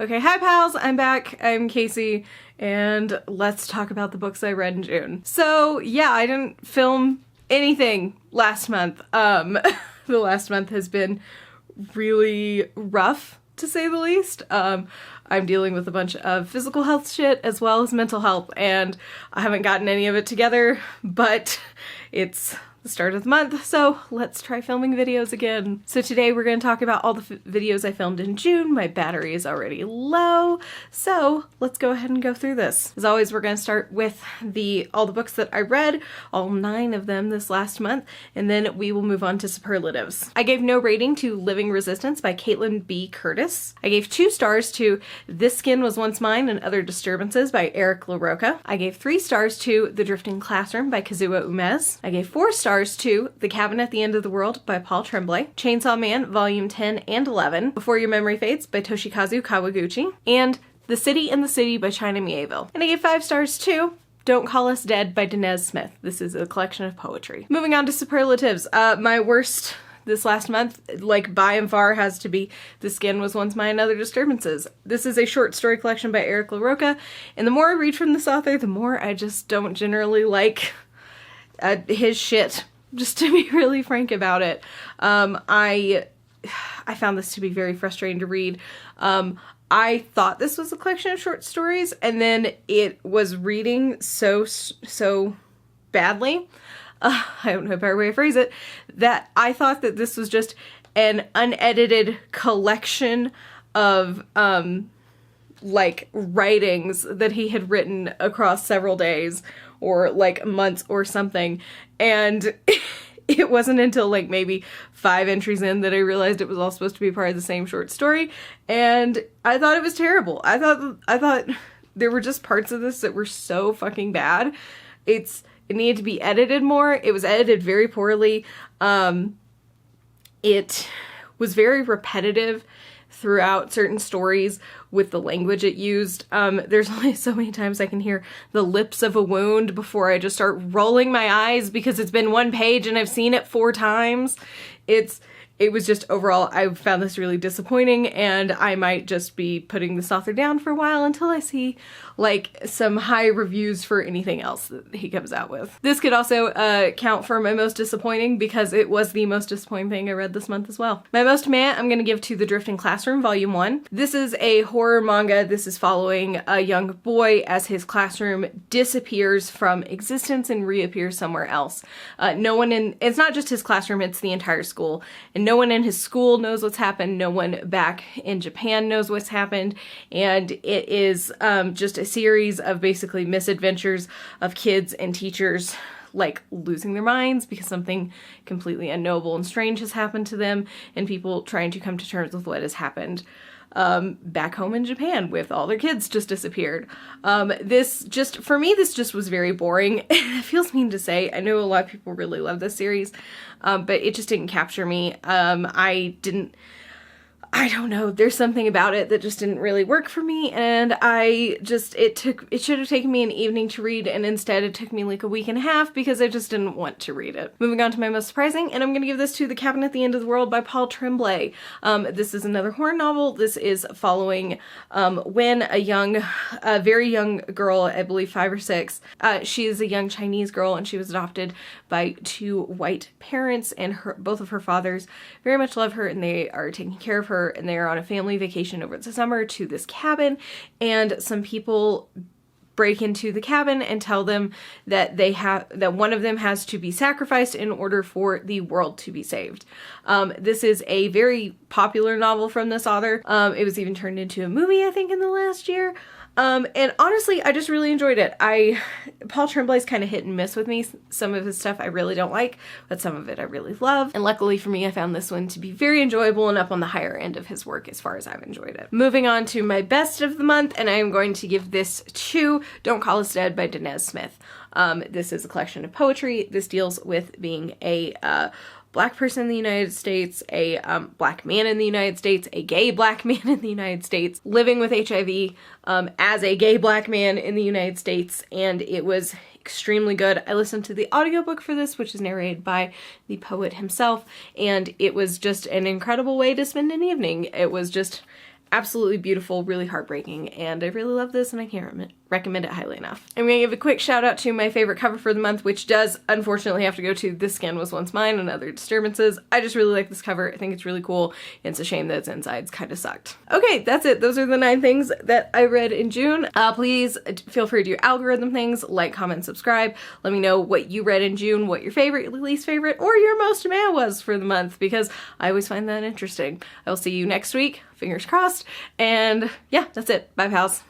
Okay, hi pals, I'm back. I'm Casey, and let's talk about the books I read in June. So yeah, I didn't film anything last month. The last month has been really rough, to say the least. I'm dealing with a bunch of physical health shit as well as mental health, and I haven't gotten any of it together, but it's the start of the month, so let's try filming videos again. So today we're going to talk about all the videos I filmed in June. My battery is already low, so let's go ahead and go through this. As always, we're going to start with all the books that I read, all 9 of them this last month, and then we will move on to superlatives. I gave no rating to Living Resistance by Caitlin B. Curtis. I gave 2 stars to This Skin Was Once Mine and Other Disturbances by Eric LaRocca. I gave 3 stars to The Drifting Classroom by Kazuo Umez. I gave 4 stars to The Cabin at the End of the World by Paul Tremblay, Chainsaw Man Volume 10 and 11, Before Your Memory Fades by Toshikazu Kawaguchi, and The City in the City by China Mieville. And I gave 5 stars to Don't Call Us Dead by Danez Smith. This is a collection of poetry. Moving on to superlatives. My worst this last month, like by and far, has to be The Skin Was Once Mine and Other Disturbances. This is a short story collection by Eric LaRocca, and the more I read from this author, the more I just don't generally like his shit, just to be really frank about it. I found this to be very frustrating to read. I thought this was a collection of short stories, and then it was reading so badly, I don't know a better way to phrase it, that I thought that this was just an unedited collection of like writings that he had written across several days or like months or something, and it wasn't until like maybe 5 entries in that I realized it was all supposed to be part of the same short story, and I thought it was terrible. I thought there were just parts of this that were so fucking bad. It needed to be edited more. It was edited very poorly. It was very repetitive throughout certain stories with the language it used. There's only so many times I can hear the lips of a wound before I just start rolling my eyes because it's been 1 page and I've seen it 4 times. It was just overall, I found this really disappointing, and I might just be putting this author down for a while until I see like some high reviews for anything else that he comes out with. This could also count for my most disappointing because it was the most disappointing thing I read this month as well. My most meh I'm going to give to The Drifting Classroom Volume 1. This is a horror manga. This is following a young boy as his classroom disappears from existence and reappears somewhere else. It's not just his classroom, it's the entire school, and no one in his school knows what's happened. No one back in Japan knows what's happened. And it is just a series of basically misadventures of kids and teachers like losing their minds because something completely unknowable and strange has happened to them, and people trying to come to terms with what has happened back home in Japan with all their kids just disappeared. For me, this just was very boring. It feels mean to say. I know a lot of people really love this series, but it just didn't capture me. I don't know, there's something about it that just didn't really work for me, and it should have taken me an evening to read, and instead it took me like a week and a half because I just didn't want to read it. Moving on to my most surprising, and I'm gonna give this to The Cabin at the End of the World by Paul Tremblay. This is another horror novel. This is following when a very young girl, I believe 5 or 6, she is a young Chinese girl, and she was adopted by 2 white parents, and both of her fathers very much love her, and they are taking care of her, and they are on a family vacation over the summer to this cabin, and some people break into the cabin and tell them that that one of them has to be sacrificed in order for the world to be saved. This is a very popular novel from this author. It was even turned into a movie, I think, in the last year. And honestly, I just really enjoyed it. Paul Tremblay's kind of hit and miss with me. Some of his stuff I really don't like, but some of it I really love. And luckily for me, I found this one to be very enjoyable and up on the higher end of his work as far as I've enjoyed it. Moving on to my best of the month, and I am going to give this to Don't Call Us Dead by Danez Smith. This is a collection of poetry. This deals with being a Black person in the United States, a Black man in the United States, a gay Black man in the United States, living with HIV as a gay Black man in the United States, and it was extremely good. I listened to the audiobook for this, which is narrated by the poet himself, and it was just an incredible way to spend an evening. It was just absolutely beautiful, really heartbreaking, and I really love this and I can't recommend it highly enough. I'm gonna give a quick shout out to my favorite cover for the month, which does unfortunately have to go to This Skin Was Once Mine and Other Disturbances. I just really like this cover. I think it's really cool. It's a shame that its insides kind of sucked. Okay, that's it. Those are the 9 things that I read in June. Please feel free to do algorithm things, like, comment, subscribe. Let me know what you read in June, what your favorite, least favorite, or your most meh was for the month, because I always find that interesting. I will see you next week, fingers crossed, and yeah, that's it. Bye, pals.